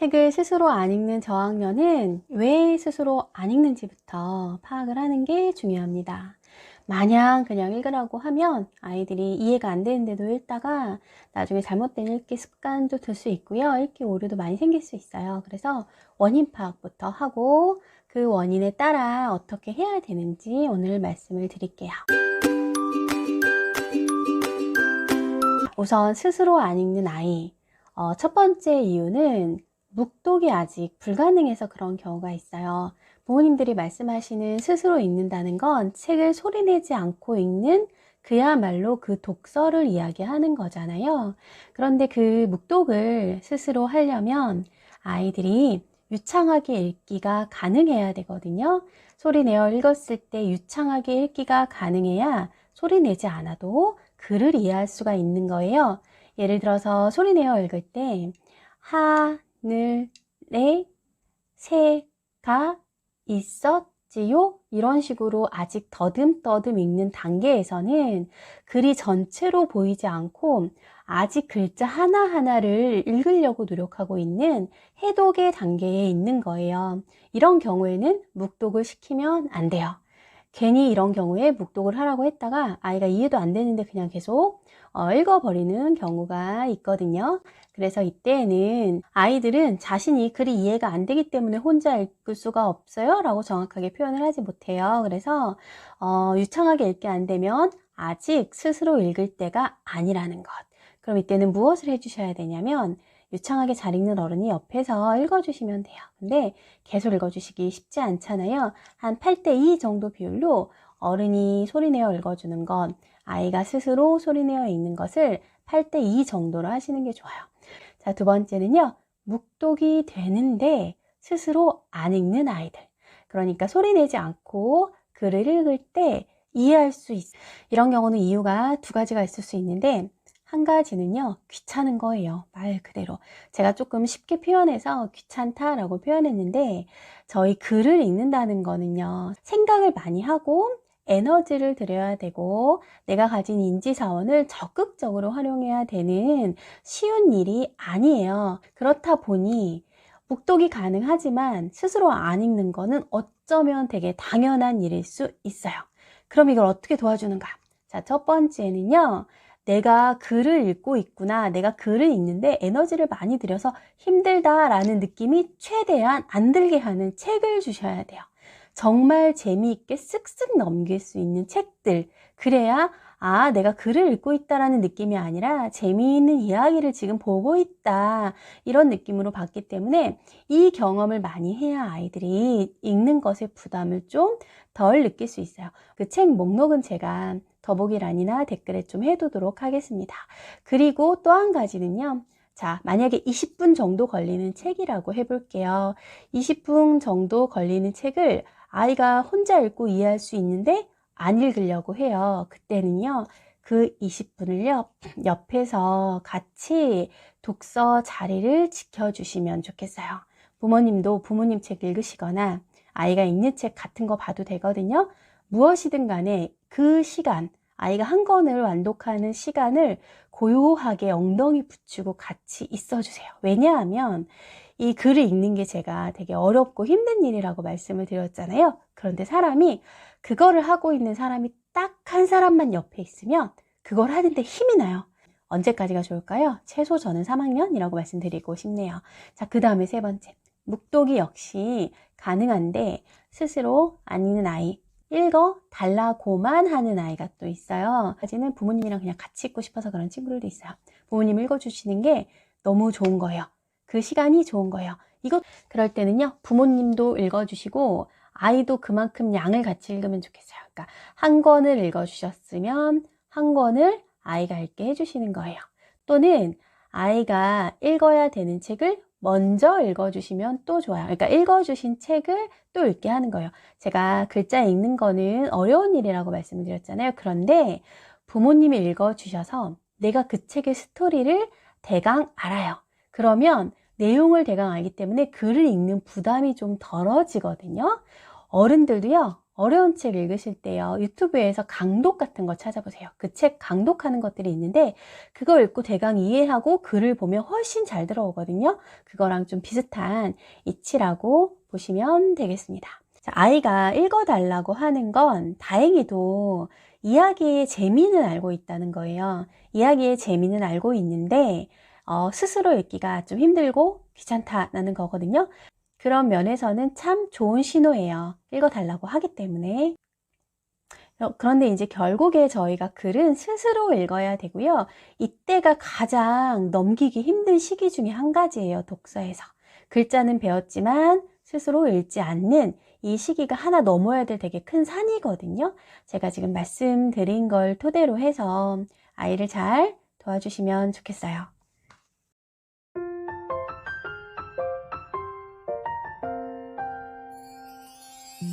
책을 스스로 안 읽는 저학년은 왜 스스로 안 읽는지부터 파악을 하는 게 중요합니다. 마냥 그냥 읽으라고 하면 아이들이 이해가 안 되는데도 읽다가 나중에 잘못된 읽기 습관도 들 수 있고요. 읽기 오류도 많이 생길 수 있어요. 그래서 원인 파악부터 하고 그 원인에 따라 어떻게 해야 되는지 오늘 말씀을 드릴게요. 우선 스스로 안 읽는 아이. 첫 번째 이유는 묵독이 아직 불가능해서 그런 경우가 있어요. 부모님들이 말씀하시는 스스로 읽는다는 건 책을 소리내지 않고 읽는 그야말로 그 독서를 이야기하는 거잖아요. 그런데 그 묵독을 스스로 하려면 아이들이 유창하게 읽기가 가능해야 되거든요. 소리내어 읽었을 때 유창하게 읽기가 가능해야 소리내지 않아도 글을 이해할 수가 있는 거예요. 예를 들어서 소리내어 읽을 때 하늘에 새가 있었지요? 이런 식으로 아직 더듬더듬 읽는 단계에서는 글이 전체로 보이지 않고 아직 글자 하나하나를 읽으려고 노력하고 있는 해독의 단계에 있는 거예요. 이런 경우에는 묵독을 시키면 안 돼요. 괜히 이런 경우에 묵독을 하라고 했다가 아이가 이해도 안 되는데 그냥 계속 읽어버리는 경우가 있거든요. 그래서 이때는 아이들은 자신이 글이 이해가 안 되기 때문에 혼자 읽을 수가 없어요 라고 정확하게 표현을 하지 못해요. 그래서 유창하게 읽기 안 되면 아직 스스로 읽을 때가 아니라는 것. 그럼 이때는 무엇을 해주셔야 되냐면 유창하게 잘 읽는 어른이 옆에서 읽어주시면 돼요. 근데 계속 읽어주시기 쉽지 않잖아요. 한 8대2 정도 비율로 어른이 소리내어 읽어주는 건 아이가 스스로 소리내어 읽는 것을 8대2 정도로 하시는 게 좋아요. 자, 두 번째는요. 묵독이 되는데 스스로 안 읽는 아이들. 그러니까 소리내지 않고 글을 읽을 때 이해할 수 있어요. 이런 경우는 이유가 두 가지가 있을 수 있는데 한 가지는요, 귀찮은 거예요. 말 그대로. 제가 조금 쉽게 표현해서 귀찮다라고 표현했는데, 저희 글을 읽는다는 거는요, 생각을 많이 하고, 에너지를 들여야 되고, 내가 가진 인지사원을 적극적으로 활용해야 되는 쉬운 일이 아니에요. 그렇다 보니, 묵독이 가능하지만 스스로 안 읽는 거는 어쩌면 되게 당연한 일일 수 있어요. 그럼 이걸 어떻게 도와주는가? 자, 첫 번째는요, 내가 글을 읽고 있구나. 내가 글을 읽는데 에너지를 많이 들여서 힘들다라는 느낌이 최대한 안 들게 하는 책을 주셔야 돼요. 정말 재미있게 쓱쓱 넘길 수 있는 책들. 그래야 내가 글을 읽고 있다라는 느낌이 아니라 재미있는 이야기를 지금 보고 있다. 이런 느낌으로 봤기 때문에 이 경험을 많이 해야 아이들이 읽는 것의 부담을 좀 덜 느낄 수 있어요. 그 책 목록은 제가 더보기란이나 댓글에 좀 해두도록 하겠습니다. 그리고 또 한 가지는요. 자, 만약에 20분 정도 걸리는 책이라고 해볼게요. 20분 정도 걸리는 책을 아이가 혼자 읽고 이해할 수 있는데 안 읽으려고 해요. 그때는요. 그 20분을요. 옆에서 같이 독서 자리를 지켜주시면 좋겠어요. 부모님도 부모님 책 읽으시거나 아이가 읽는 책 같은 거 봐도 되거든요. 무엇이든 간에 그 시간, 아이가 한 권을 완독하는 시간을 고요하게 엉덩이 붙이고 같이 있어주세요. 왜냐하면 이 글을 읽는 게 제가 되게 어렵고 힘든 일이라고 말씀을 드렸잖아요. 그런데 사람이 그거를 하고 있는 사람이 딱 한 사람만 옆에 있으면 그걸 하는데 힘이 나요. 언제까지가 좋을까요? 최소 저는 3학년이라고 말씀드리고 싶네요. 자, 그 다음에 세 번째. 묵독이 역시 가능한데 스스로 안 읽는 아이, 읽어 달라고만 하는 아이가 또 있어요. 아직은 부모님이랑 그냥 같이 읽고 싶어서 그런 친구들도 있어요. 부모님 읽어주시는 게 너무 좋은 거예요. 그 시간이 좋은 거예요. 그럴 때는요, 부모님도 읽어주시고 아이도 그만큼 양을 같이 읽으면 좋겠어요. 그러니까 한 권을 읽어주셨으면 한 권을 아이가 읽게 해주시는 거예요. 또는 아이가 읽어야 되는 책을 먼저 읽어주시면 또 좋아요. 그러니까 읽어주신 책을 또 읽게 하는 거예요. 제가 글자 읽는 거는 어려운 일이라고 말씀을 드렸잖아요. 그런데 부모님이 읽어주셔서 내가 그 책의 스토리를 대강 알아요. 그러면 내용을 대강 알기 때문에 글을 읽는 부담이 좀 덜어지거든요. 어른들도요, 어려운 책 읽으실 때요, 유튜브에서 강독 같은 거 찾아보세요. 그 책 강독하는 것들이 있는데 그거 읽고 대강 이해하고 글을 보면 훨씬 잘 들어오거든요. 그거랑 좀 비슷한 이치라고 보시면 되겠습니다. 자, 아이가 읽어달라고 하는 건 다행히도 이야기의 재미는 알고 있다는 거예요. 이야기의 재미는 알고 있는데 스스로 읽기가 좀 힘들고 귀찮다라는 거거든요. 그런 면에서는 참 좋은 신호예요. 읽어달라고 하기 때문에. 그런데 이제 결국에 저희가 글은 스스로 읽어야 되고요. 이때가 가장 넘기기 힘든 시기 중에 한 가지예요. 독서에서. 글자는 배웠지만 스스로 읽지 않는 이 시기가 하나 넘어야 될 되게 큰 산이거든요. 제가 지금 말씀드린 걸 토대로 해서 아이를 잘 도와주시면 좋겠어요.